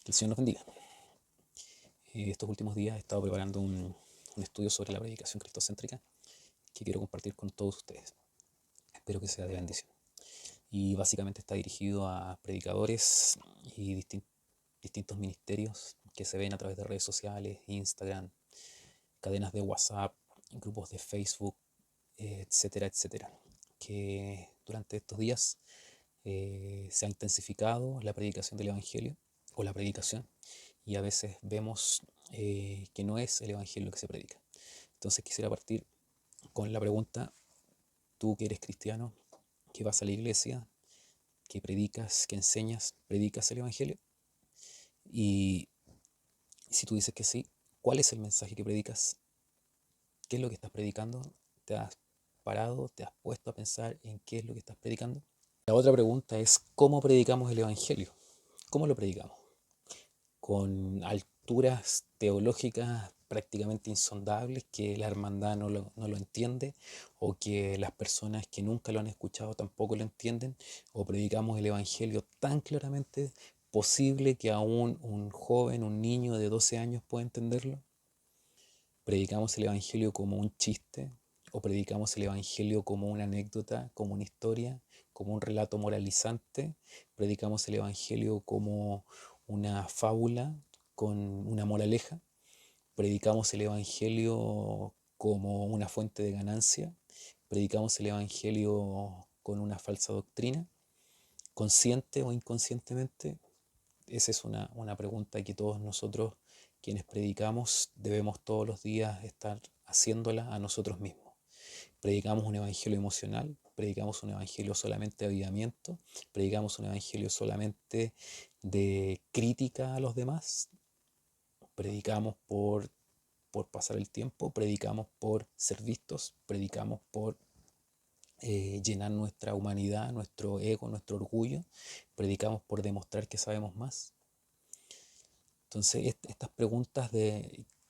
Que el Señor nos bendiga. Estos últimos días he estado preparando un estudio sobre la predicación cristocéntrica que quiero compartir con todos ustedes. Espero que sea de bendición. Y básicamente está dirigido a predicadores y distintos ministerios que se ven a través de redes sociales, Instagram, cadenas de WhatsApp, grupos de Facebook, etcétera, etcétera. Que durante estos días se ha intensificado la predicación del Evangelio o la predicación, y a veces vemos que no es el Evangelio que se predica. Entonces quisiera partir con la pregunta: tú que eres cristiano, que vas a la iglesia, que predicas, que enseñas, ¿predicas el Evangelio? Y si tú dices que sí, ¿cuál es el mensaje que predicas? ¿Qué es lo que estás predicando? ¿Te has parado, te has puesto a pensar en qué es lo que estás predicando? La otra pregunta es: ¿cómo predicamos el Evangelio? ¿Cómo lo predicamos? ¿Con alturas teológicas prácticamente insondables que la hermandad no lo entiende, o que las personas que nunca lo han escuchado tampoco lo entienden? ¿O predicamos el Evangelio tan claramente posible que aún un joven, un niño de 12 años puede entenderlo? ¿Predicamos el Evangelio como un chiste? ¿O predicamos el Evangelio como una anécdota, como una historia, como un relato moralizante? ¿Predicamos el Evangelio como una fábula con una moraleja? ¿Predicamos el Evangelio como una fuente de ganancia? ¿Predicamos el Evangelio con una falsa doctrina, consciente o inconscientemente? Esa es una pregunta que todos nosotros, quienes predicamos, debemos todos los días estar haciéndola a nosotros mismos. ¿Predicamos un evangelio emocional? ¿Predicamos un evangelio solamente de avivamiento? ¿Predicamos un evangelio solamente de crítica a los demás? ¿Predicamos por pasar el tiempo? ¿Predicamos por ser vistos? ¿Predicamos por llenar nuestra humanidad, nuestro ego, nuestro orgullo? ¿Predicamos por demostrar que sabemos más? Entonces, estas preguntas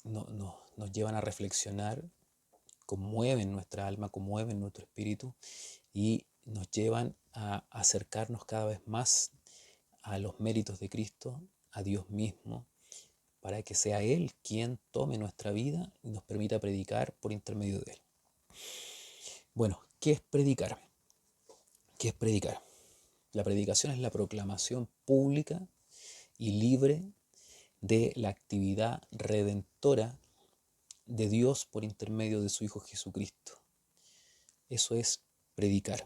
nos llevan a reflexionar, conmueven nuestra alma, conmueven nuestro espíritu, y nos llevan a acercarnos cada vez más a los méritos de Cristo, a Dios mismo, para que sea Él quien tome nuestra vida y nos permita predicar por intermedio de Él. Bueno, ¿qué es predicar? ¿Qué es predicar? La predicación es la proclamación pública y libre de la actividad redentora de Dios por intermedio de su Hijo Jesucristo. Eso es predicar.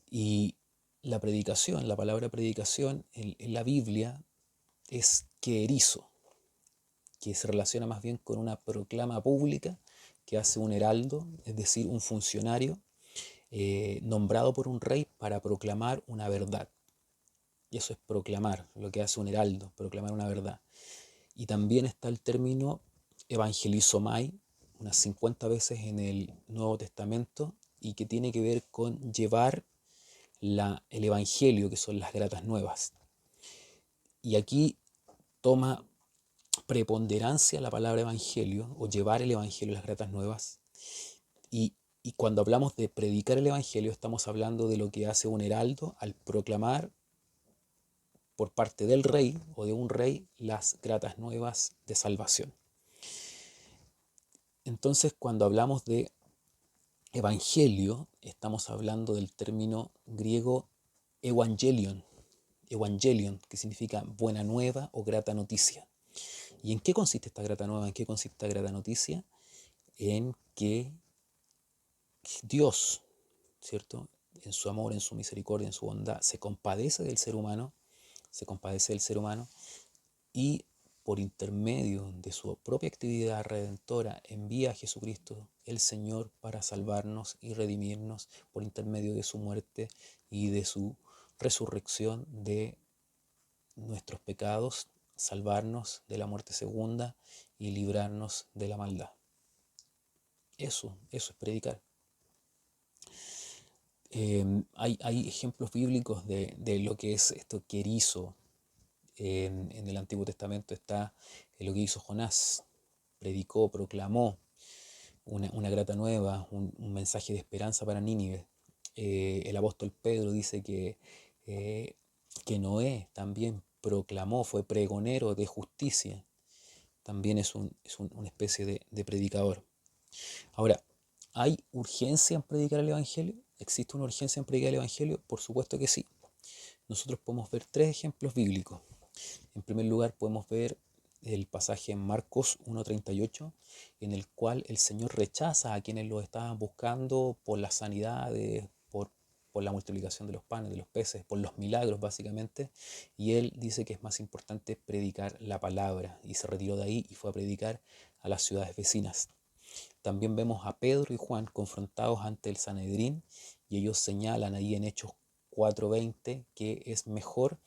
Y la predicación, la palabra predicación en la Biblia es querizo, que se relaciona más bien con una proclama pública que hace un heraldo, es decir, un funcionario nombrado por un rey para proclamar una verdad. Y eso es proclamar, lo que hace un heraldo, proclamar una verdad. Y también está el término evangelizomai, unas 50 veces en el Nuevo Testamento, y que tiene que ver con llevar el Evangelio, que son las gratas nuevas. Y aquí toma preponderancia la palabra evangelio, o llevar el Evangelio, las gratas nuevas. Y cuando hablamos de predicar el Evangelio, estamos hablando de lo que hace un heraldo al proclamar por parte del rey o de un rey las gratas nuevas de salvación. Entonces, cuando hablamos de evangelio, estamos hablando del término griego evangelion, que significa buena nueva o grata noticia. ¿Y en qué consiste esta grata nueva? ¿En qué consiste esta grata noticia? En que Dios, ¿cierto?, en su amor, en su misericordia, en su bondad, se compadece del ser humano, y por intermedio de su propia actividad redentora envía a Jesucristo, el Señor, para salvarnos y redimirnos por intermedio de su muerte y de su resurrección de nuestros pecados, salvarnos de la muerte segunda y librarnos de la maldad. Eso es predicar. Hay ejemplos bíblicos de lo que es esto querizo. En el Antiguo Testamento está lo que hizo Jonás: predicó, proclamó una grata nueva, un mensaje de esperanza para Nínive. El apóstol Pedro dice que Noé también proclamó, fue pregonero de justicia. También es una especie de predicador. Ahora, ¿hay urgencia en predicar el Evangelio? ¿Existe una urgencia en predicar el Evangelio? Por supuesto que sí. Nosotros podemos ver 3 ejemplos bíblicos. En primer lugar, podemos ver el pasaje en Marcos 1:38, en el cual el Señor rechaza a quienes lo estaban buscando por las sanidades, por la multiplicación de los panes, de los peces, por los milagros básicamente, y Él dice que es más importante predicar la palabra, y se retiró de ahí y fue a predicar a las ciudades vecinas. También vemos a Pedro y Juan confrontados ante el Sanedrín, y ellos señalan ahí en Hechos 4:20 que es mejor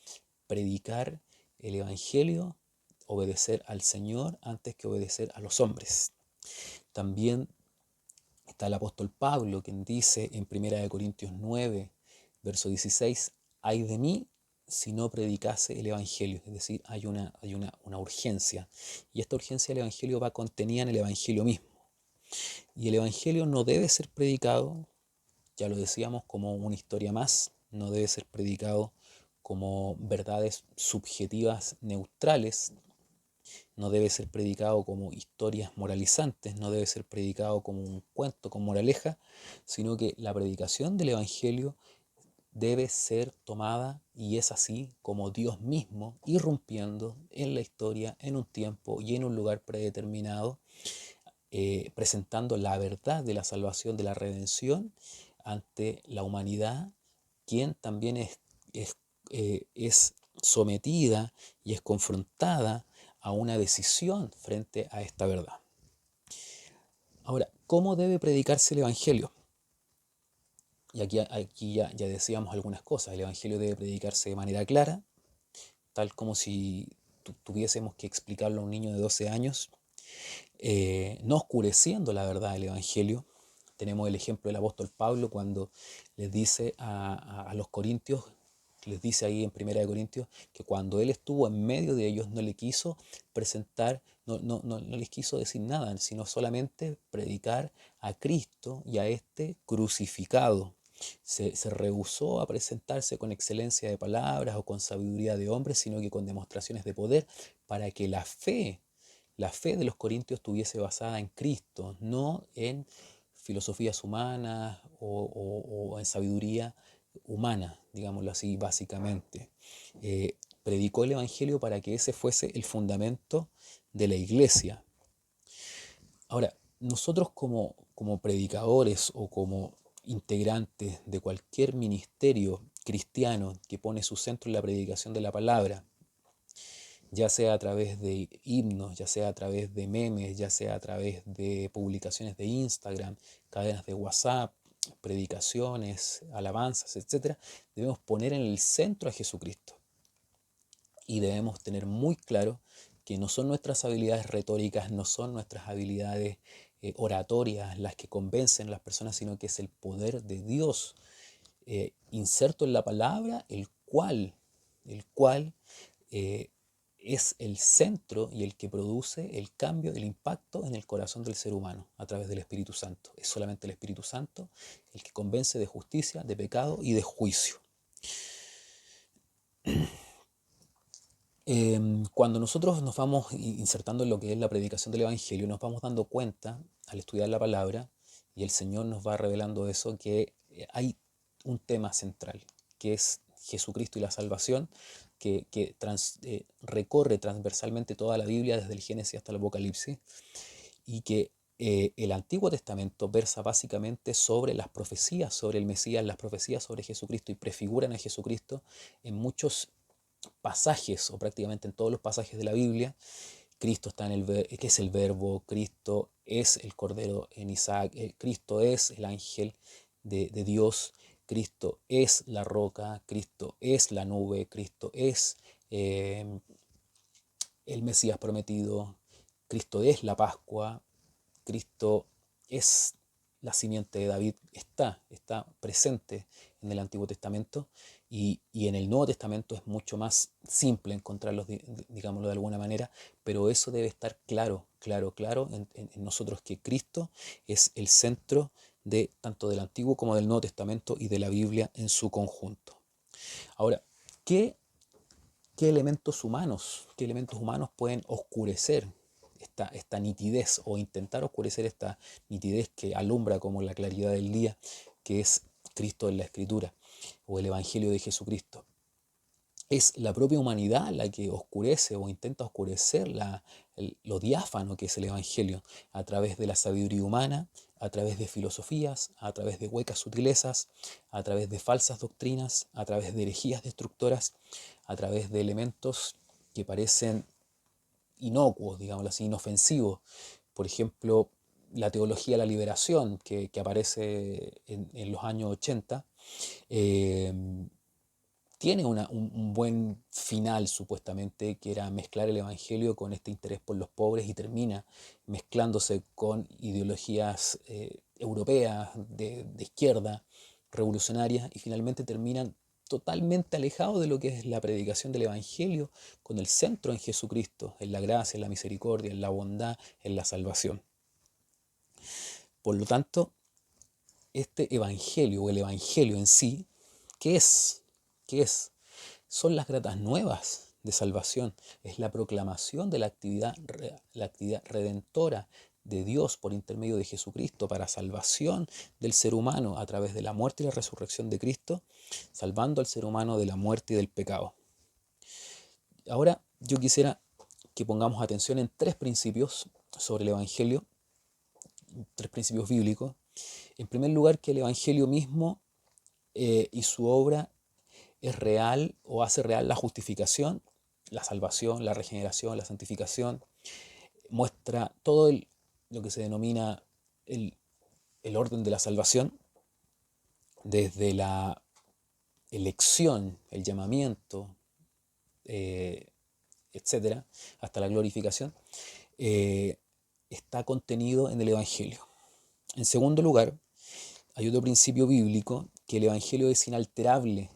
predicar el Evangelio, obedecer al Señor antes que obedecer a los hombres. También está el apóstol Pablo, quien dice en 1 Corintios 9, verso 16, «Ay de mí si no predicase el Evangelio». Es decir, hay una urgencia. Y esta urgencia del Evangelio va contenida en el Evangelio mismo. Y el Evangelio no debe ser predicado, ya lo decíamos, como una historia más, no debe ser predicado como verdades subjetivas neutrales, no debe ser predicado como historias moralizantes, no debe ser predicado como un cuento con moraleja, sino que la predicación del Evangelio debe ser tomada, y es así como Dios mismo irrumpiendo en la historia, en un tiempo y en un lugar predeterminado, presentando la verdad de la salvación, de la redención ante la humanidad, quien también es sometida y es confrontada a una decisión frente a esta verdad. Ahora, ¿cómo debe predicarse el Evangelio? Y aquí ya decíamos algunas cosas. El Evangelio debe predicarse de manera clara, tal como si tuviésemos que explicarlo a un niño de 12 años, no oscureciendo la verdad del Evangelio. Tenemos el ejemplo del apóstol Pablo cuando les dice a los corintios, les dice ahí en 1 Corintios, que cuando él estuvo en medio de ellos no le quiso presentar, no les quiso decir nada, sino solamente predicar a Cristo y a este crucificado. Se rehusó a presentarse con excelencia de palabras o con sabiduría de hombres, sino que con demostraciones de poder, para que la fe de los corintios estuviese basada en Cristo, no en filosofías humanas o en sabiduría humana, digámoslo así, básicamente. Predicó el Evangelio para que ese fuese el fundamento de la iglesia. Ahora, nosotros como predicadores o como integrantes de cualquier ministerio cristiano que pone su centro en la predicación de la palabra, ya sea a través de himnos, ya sea a través de memes, ya sea a través de publicaciones de Instagram, cadenas de WhatsApp, predicaciones, alabanzas, etc., debemos poner en el centro a Jesucristo. Y debemos tener muy claro que no son nuestras habilidades retóricas, no son nuestras habilidades oratorias las que convencen a las personas, sino que es el poder de Dios inserto en la palabra, el cual eh, es el centro y el que produce el cambio, el impacto en el corazón del ser humano a través del Espíritu Santo. Es solamente el Espíritu Santo el que convence de justicia, de pecado y de juicio. Cuando nosotros nos vamos insertando en lo que es la predicación del Evangelio, nos vamos dando cuenta al estudiar la palabra, y el Señor nos va revelando eso, que hay un tema central, que es Jesucristo y la salvación, que recorre transversalmente toda la Biblia, desde el Génesis hasta el Apocalipsis, y que el Antiguo Testamento versa básicamente sobre las profecías sobre el Mesías, las profecías sobre Jesucristo, y prefiguran a Jesucristo en muchos pasajes, o prácticamente en todos los pasajes de la Biblia. Cristo está que es el Verbo, Cristo es el Cordero en Isaac, Cristo es el ángel de Dios, Cristo es la roca, Cristo es la nube, Cristo es el Mesías prometido, Cristo es la Pascua, Cristo es la simiente de David, está presente en el Antiguo Testamento, y en el Nuevo Testamento es mucho más simple encontrarlos, digámoslo de alguna manera, pero eso debe estar claro en nosotros, que Cristo es el centro de tanto del Antiguo como del Nuevo Testamento y de la Biblia en su conjunto. Ahora, ¿qué qué elementos humanos pueden oscurecer esta nitidez, o intentar oscurecer esta nitidez que alumbra como la claridad del día, que es Cristo en la Escritura, o el Evangelio de Jesucristo. Es la propia humanidad la que oscurece o intenta oscurecer lo diáfano que es el Evangelio, a través de la sabiduría humana, a través de filosofías, a través de huecas sutilezas, a través de falsas doctrinas, a través de herejías destructoras, a través de elementos que parecen inocuos, digámoslo así, inofensivos. Por ejemplo, la teología de la liberación que aparece en los años 80, eh, tiene un buen final supuestamente, que era mezclar el Evangelio con este interés por los pobres, y termina mezclándose con ideologías europeas de izquierda, revolucionarias, y finalmente terminan totalmente alejados de lo que es la predicación del Evangelio, con el centro en Jesucristo, en la gracia, en la misericordia, en la bondad, en la salvación. Por lo tanto, este Evangelio, o el Evangelio en sí, ¿qué es? ¿Qué es? Son las gratas nuevas de salvación. Es la proclamación de la actividad redentora de Dios por intermedio de Jesucristo para salvación del ser humano a través de la muerte y la resurrección de Cristo, salvando al ser humano de la muerte y del pecado. Ahora yo quisiera que pongamos atención en tres principios sobre el Evangelio, tres principios bíblicos. En primer lugar, que el Evangelio mismo y su obra es real, o hace real, la justificación, la salvación, la regeneración, la santificación. Muestra todo lo que se denomina el orden de la salvación, desde la elección, el llamamiento, etcétera, hasta la glorificación, está contenido en el Evangelio. En segundo lugar, hay otro principio bíblico, que el Evangelio es inalterable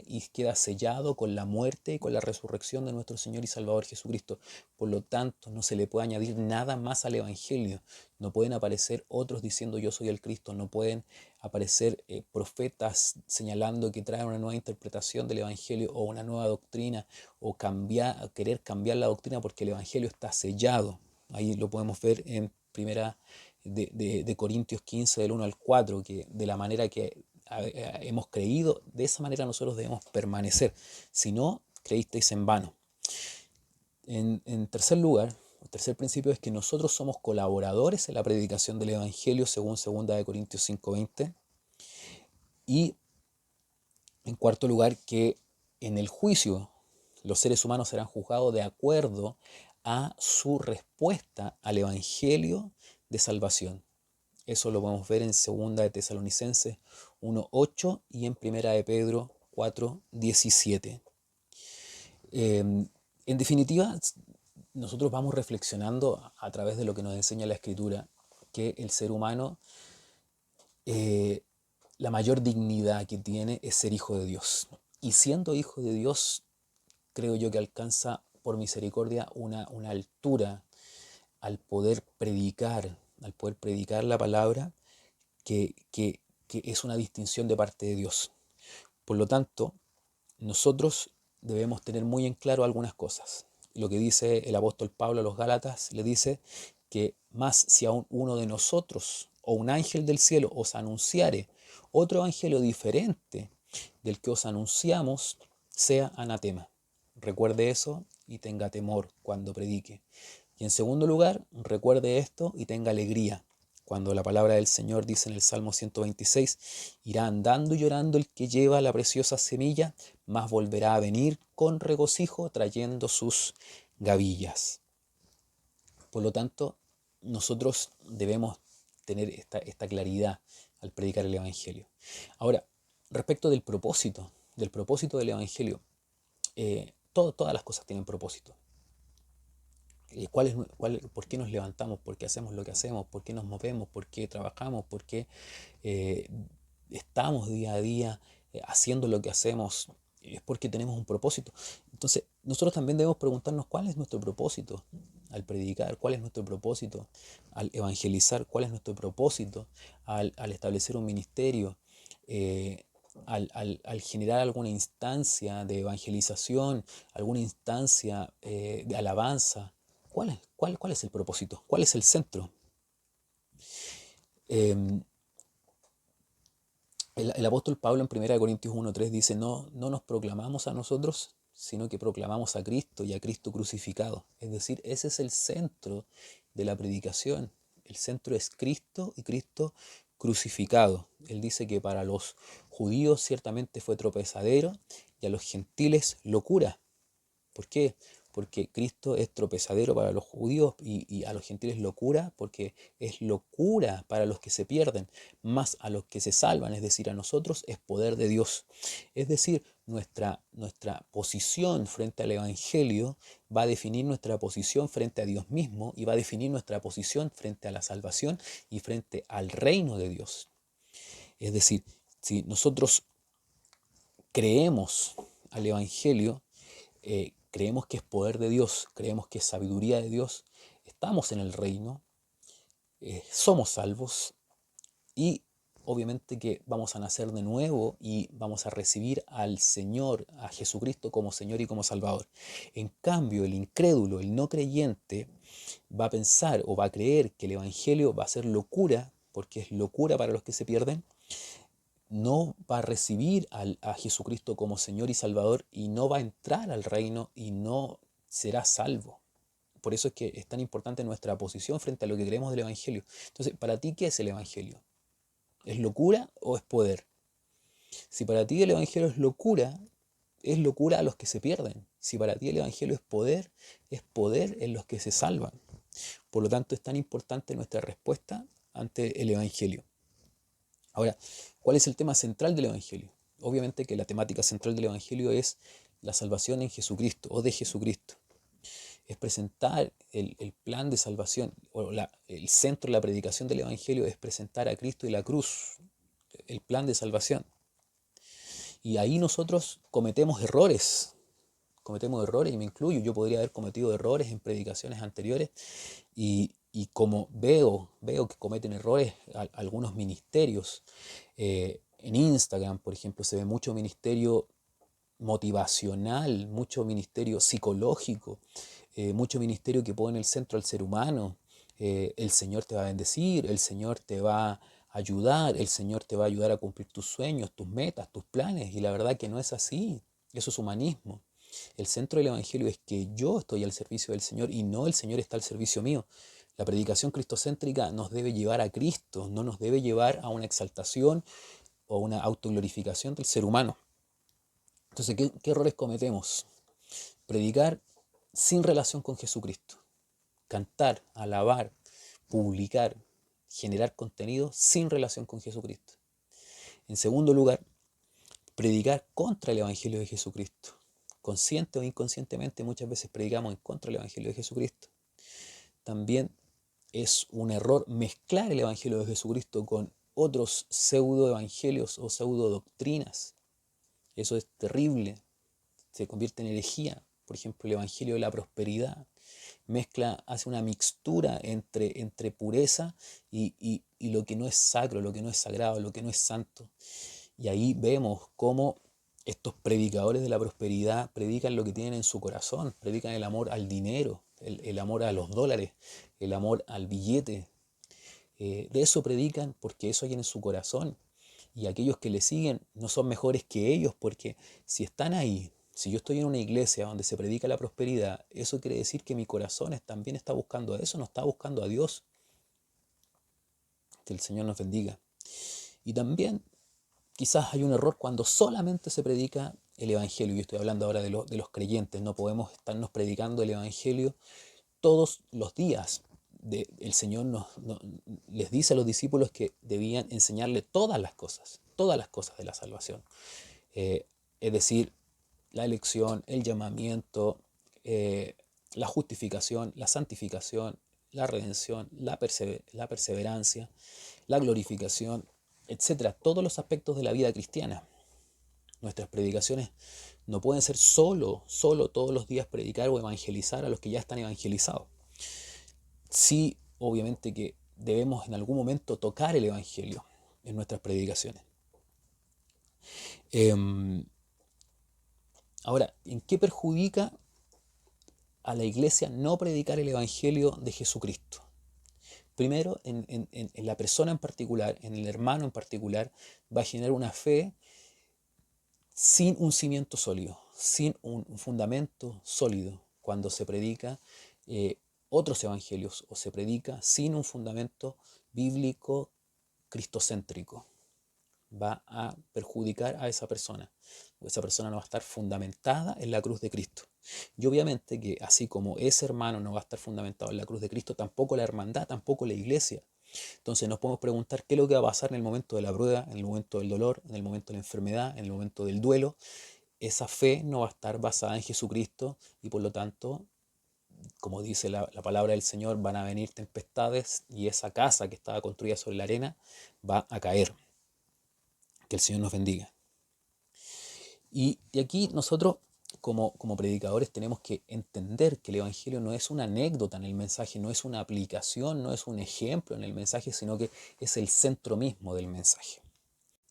y queda sellado con la muerte y con la resurrección de nuestro Señor y Salvador Jesucristo. Por lo tanto, no se le puede añadir nada más al Evangelio. No pueden aparecer otros diciendo yo soy el Cristo, no pueden aparecer profetas señalando que traen una nueva interpretación del Evangelio o una nueva doctrina, o querer cambiar la doctrina, porque el Evangelio está sellado. Ahí lo podemos ver en primera de Corintios 15, del 1 al 4, que de la manera que hemos creído, de esa manera nosotros debemos permanecer. Si no, creísteis en vano. En tercer lugar, el tercer principio es que nosotros somos colaboradores en la predicación del Evangelio, según 2 de Corintios 5:20. Y en cuarto lugar, que en el juicio los seres humanos serán juzgados de acuerdo a su respuesta al Evangelio de salvación. Eso lo podemos ver en 2 de Tesalonicenses 1:8 y en 1 de Pedro 4:17. En definitiva, nosotros vamos reflexionando a través de lo que nos enseña la Escritura, que el ser humano, la mayor dignidad que tiene es ser hijo de Dios. Y siendo hijo de Dios, creo yo que alcanza por misericordia una altura al poder predicar la palabra, que es una distinción de parte de Dios. Por lo tanto, nosotros debemos tener muy en claro algunas cosas. Lo que dice el apóstol Pablo a los Gálatas, le dice que más si aún uno de nosotros o un ángel del cielo os anunciare otro evangelio diferente del que os anunciamos, sea anatema. Recuerde eso y tenga temor cuando predique. Y en segundo lugar, recuerde esto y tenga alegría cuando la palabra del Señor dice en el Salmo 126, irá andando y llorando el que lleva la preciosa semilla, mas volverá a venir con regocijo trayendo sus gavillas. Por lo tanto, nosotros debemos tener esta claridad al predicar el Evangelio. Ahora, respecto del propósito del Evangelio, todas las cosas tienen propósito. ¿Por qué nos levantamos? ¿Por qué hacemos lo que hacemos? ¿Por qué nos movemos? ¿Por qué trabajamos? ¿Por qué estamos día a día haciendo lo que hacemos? Es porque tenemos un propósito. Entonces, nosotros también debemos preguntarnos cuál es nuestro propósito al predicar, cuál es nuestro propósito al evangelizar, cuál es nuestro propósito al establecer un ministerio. al generar alguna instancia de evangelización, alguna instancia de alabanza, ¿cuál es el propósito? ¿Cuál es el centro? Eh, el apóstol Pablo en 1 Corintios 1:3 dice, no nos proclamamos a nosotros, sino que proclamamos a Cristo y a Cristo crucificado. Es decir, ese es el centro de la predicación. El centro es Cristo y Cristo crucificado. Él dice que para los judíos ciertamente fue tropezadero y a los gentiles locura. ¿Por qué? Porque Cristo es tropezadero para los judíos y a los gentiles locura, porque es locura para los que se pierden, más a los que se salvan, es decir, a nosotros es poder de Dios. Es decir, nuestra posición frente al Evangelio va a definir nuestra posición frente a Dios mismo y va a definir nuestra posición frente a la salvación y frente al reino de Dios. Es decir, si nosotros creemos al Evangelio, creemos que es poder de Dios, creemos que es sabiduría de Dios, estamos en el reino, somos salvos y obviamente que vamos a nacer de nuevo y vamos a recibir al Señor, a Jesucristo como Señor y como Salvador. En cambio, el incrédulo, el no creyente, va a pensar o va a creer que el Evangelio va a ser locura, porque es locura para los que se pierden, no va a recibir a Jesucristo como Señor y Salvador y no va a entrar al reino y no será salvo. Por eso es que es tan importante nuestra posición frente a lo que creemos del Evangelio. Entonces, ¿para ti qué es el Evangelio? ¿Es locura o es poder? Si para ti el Evangelio es locura a los que se pierden. Si para ti el Evangelio es poder en los que se salvan. Por lo tanto, es tan importante nuestra respuesta ante el Evangelio. Ahora, ¿cuál es el tema central del Evangelio? Obviamente que la temática central del Evangelio es la salvación en Jesucristo o de Jesucristo. Es presentar el plan de salvación, o el centro de la predicación del Evangelio es presentar a Cristo y la cruz, el plan de salvación. Y ahí nosotros cometemos errores y me incluyo, yo podría haber cometido errores en predicaciones anteriores y como veo que cometen errores algunos ministerios, en Instagram, por ejemplo, se ve mucho ministerio motivacional, mucho ministerio psicológico, mucho ministerio que pone en el centro al ser humano. El Señor te va a bendecir, el Señor te va a ayudar, el Señor te va a ayudar a cumplir tus sueños, tus metas, tus planes. Y la verdad que no es así. Eso es humanismo. El centro del Evangelio es que yo estoy al servicio del Señor y no el Señor está al servicio mío. La predicación cristocéntrica nos debe llevar a Cristo, no nos debe llevar a una exaltación o una autoglorificación del ser humano. Entonces, ¿qué errores cometemos? Predicar sin relación con Jesucristo. Cantar, alabar, publicar, generar contenido sin relación con Jesucristo. En segundo lugar, predicar contra el Evangelio de Jesucristo. Consciente o inconscientemente muchas veces predicamos en contra del Evangelio de Jesucristo. También es un error mezclar el Evangelio de Jesucristo con otros pseudo evangelios o pseudo doctrinas. Eso es terrible, se convierte en herejía. Por ejemplo, el Evangelio de la prosperidad hace una mixtura entre pureza y lo que no es sacro, lo que no es sagrado, lo que no es santo. Y ahí vemos cómo estos predicadores de la prosperidad predican lo que tienen en su corazón, predican el amor al dinero, el amor a los dólares, el amor al billete. De eso predican porque eso hay en su corazón. Y aquellos que le siguen no son mejores que ellos, porque si están ahí, si yo estoy en una iglesia donde se predica la prosperidad, eso quiere decir que mi corazón también está buscando a eso, no está buscando a Dios. Que el Señor nos bendiga. Y también quizás hay un error cuando solamente se predica el Evangelio. Yo estoy hablando ahora de los creyentes. No podemos estarnos predicando el Evangelio todos los días. El Señor les dice a los discípulos que debían enseñarle todas las cosas de la salvación. Es decir, la elección, el llamamiento, la justificación, la santificación, la redención, la perseverancia, la glorificación, etcétera. Todos los aspectos de la vida cristiana. Nuestras predicaciones no pueden ser solo todos los días predicar o evangelizar a los que ya están evangelizados. Sí, obviamente que debemos en algún momento tocar el Evangelio en nuestras predicaciones. Em, Ahora, ¿en qué perjudica a la iglesia no predicar el Evangelio de Jesucristo? Primero, en la persona en particular, en el hermano en particular, va a generar una fe sin un cimiento sólido, sin un fundamento sólido, cuando se predica eh, otros evangelios o se predica sin un fundamento bíblico cristocéntrico. Va a perjudicar a esa persona. Esa persona no va a estar fundamentada en la cruz de Cristo. Y obviamente que así como ese hermano no va a estar fundamentado en la cruz de Cristo, tampoco la hermandad, tampoco la iglesia. Entonces nos podemos preguntar qué es lo que va a pasar en el momento de la prueba, en el momento del dolor, en el momento de la enfermedad, en el momento del duelo. Esa fe no va a estar basada en Jesucristo y por lo tanto, como dice la palabra del Señor, van a venir tempestades y esa casa que estaba construida sobre la arena va a caer. Que el Señor nos bendiga. Y aquí nosotros, como predicadores, tenemos que entender que el Evangelio no es una anécdota en el mensaje, no es una aplicación, no es un ejemplo en el mensaje, sino que es el centro mismo del mensaje.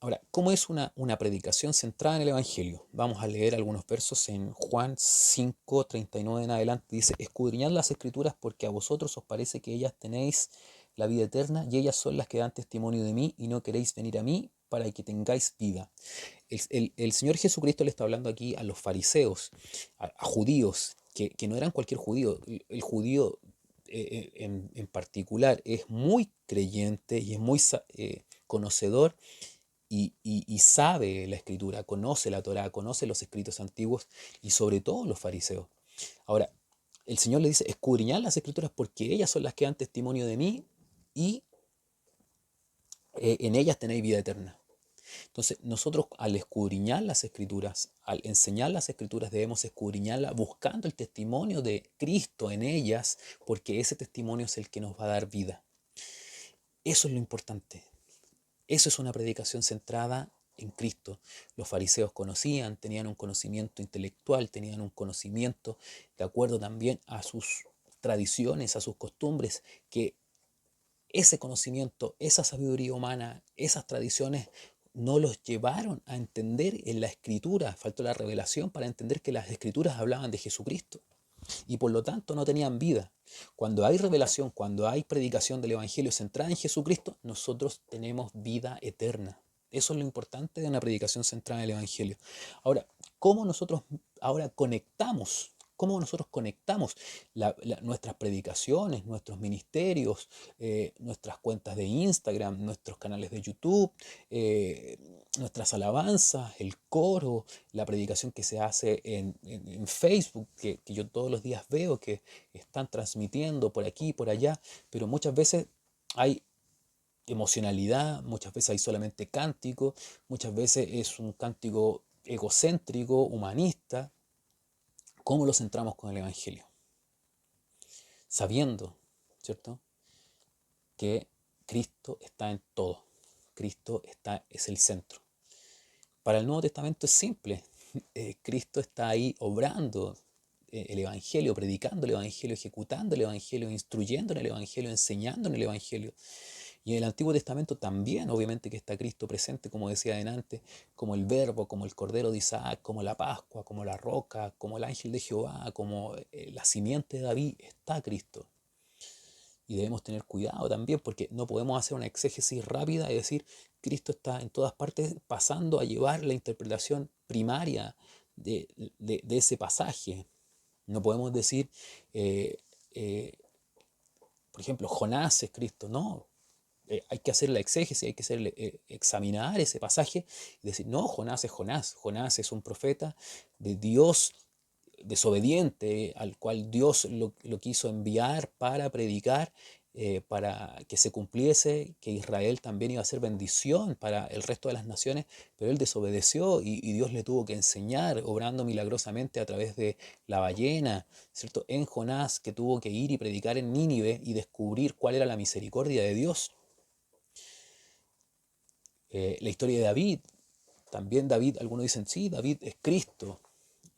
Ahora, ¿cómo es una predicación centrada en el Evangelio? Vamos a leer algunos versos en Juan 5:39 en adelante. Dice, escudriñad las Escrituras porque a vosotros os parece que ellas tenéis la vida eterna y ellas son las que dan testimonio de mí y no queréis venir a mí para que tengáis vida. El Señor Jesucristo le está hablando aquí a los fariseos, a judíos, que no eran cualquier judío. El judío en particular es muy creyente y es muy conocedor y sabe la escritura, conoce la Torá, conoce los escritos antiguos y sobre todo los fariseos. Ahora, el Señor le dice, escudriñad las escrituras porque ellas son las que dan testimonio de mí y en ellas tenéis vida eterna. Entonces, nosotros al escudriñar las escrituras, al enseñar las escrituras, debemos escudriñarlas buscando el testimonio de Cristo en ellas, porque ese testimonio es el que nos va a dar vida. Eso es lo importante. Eso es una predicación centrada en Cristo. Los fariseos conocían, tenían un conocimiento intelectual, tenían un conocimiento de acuerdo también a sus tradiciones, a sus costumbres, que ese conocimiento, esa sabiduría humana, esas tradiciones no los llevaron a entender en la escritura, faltó la revelación para entender que las escrituras hablaban de Jesucristo y por lo tanto no tenían vida. Cuando hay revelación, cuando hay predicación del Evangelio centrada en Jesucristo, nosotros tenemos vida eterna. Eso es lo importante de una predicación centrada en el Evangelio. Ahora, ¿cómo nosotros ahora conectamos? ¿Cómo nosotros conectamos nuestras predicaciones, nuestros ministerios, nuestras cuentas de Instagram, nuestros canales de YouTube, eh, nuestras alabanzas, el coro, la predicación que se hace en Facebook, que yo todos los días veo que están transmitiendo por aquí y por allá, pero muchas veces hay emocionalidad, muchas veces hay solamente cántico, muchas veces es un cántico egocéntrico, humanista. ¿Cómo lo centramos con el Evangelio? Sabiendo, ¿cierto?, que Cristo está en todo. Cristo es el centro. Para el Nuevo Testamento es simple. Cristo está ahí obrando el Evangelio, predicando el Evangelio, ejecutando el Evangelio, instruyendo en el Evangelio, enseñando en el Evangelio. Y en el Antiguo Testamento también, obviamente que está Cristo presente, como decía adelante, como el Verbo, como el Cordero de Isaac, como la Pascua, como la Roca, como el Ángel de Jehová, como la simiente de David, está Cristo. Y debemos tener cuidado también porque no podemos hacer una exégesis rápida y decir Cristo está en todas partes pasando a llevar la interpretación primaria de ese pasaje. No podemos decir, eh, eh, por ejemplo, Jonás es Cristo. No, hay que hacer la exégesis, hay que examinar ese pasaje y decir, no, Jonás es Jonás. Jonás es un profeta de Dios desobediente, al cual Dios lo quiso enviar para predicar, para que se cumpliese, que Israel también iba a ser bendición para el resto de las naciones, pero él desobedeció y Dios le tuvo que enseñar, obrando milagrosamente a través de la ballena, ¿cierto? En Jonás, que tuvo que ir y predicar en Nínive y descubrir cuál era la misericordia de Dios. La historia de David, también David, algunos dicen, sí, David es Cristo,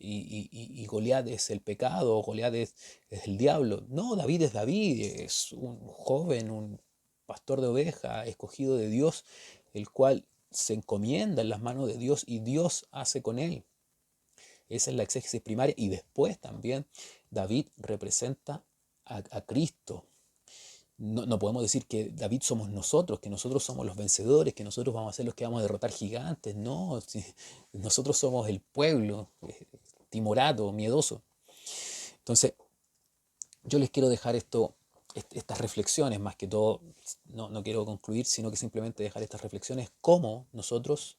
y Goliat es el pecado, Goliat es el diablo. No, David es David, es un joven, un pastor de ovejas, escogido de Dios, el cual se encomienda en las manos de Dios y Dios hace con él. Esa es la exégesis primaria. Y después también David representa a Cristo. No podemos decir que David somos nosotros, que nosotros somos los vencedores, que nosotros vamos a ser los que vamos a derrotar gigantes. No, nosotros somos el pueblo timorato, miedoso. Entonces, yo les quiero dejar estas reflexiones, más que todo, no quiero concluir, sino que simplemente dejar estas reflexiones, cómo nosotros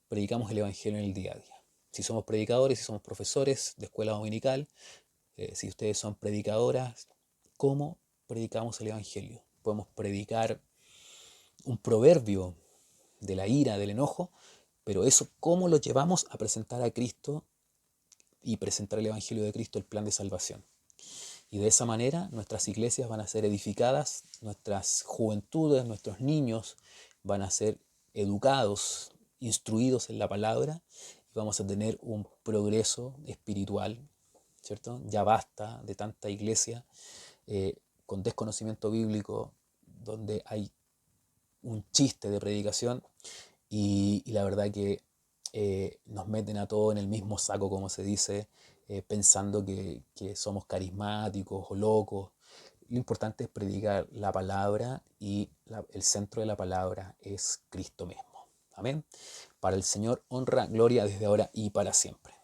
predicamos el Evangelio en el día a día. Si somos predicadores, si somos profesores de escuela dominical, si ustedes son predicadoras, ¿cómo predicamos el Evangelio? Podemos predicar un proverbio de la ira, del enojo, pero eso, ¿cómo lo llevamos a presentar a Cristo y presentar el Evangelio de Cristo, el plan de salvación? Y de esa manera nuestras iglesias van a ser edificadas, nuestras juventudes, nuestros niños van a ser educados, instruidos en la palabra, y vamos a tener un progreso espiritual, ¿cierto? Ya basta de tanta iglesia con desconocimiento bíblico, donde hay un chiste de predicación y la verdad que nos meten a todos en el mismo saco, como se dice, pensando que somos carismáticos o locos. Lo importante es predicar la palabra y el centro de la palabra es Cristo mismo. Amén. Para el Señor honra, gloria desde ahora y para siempre.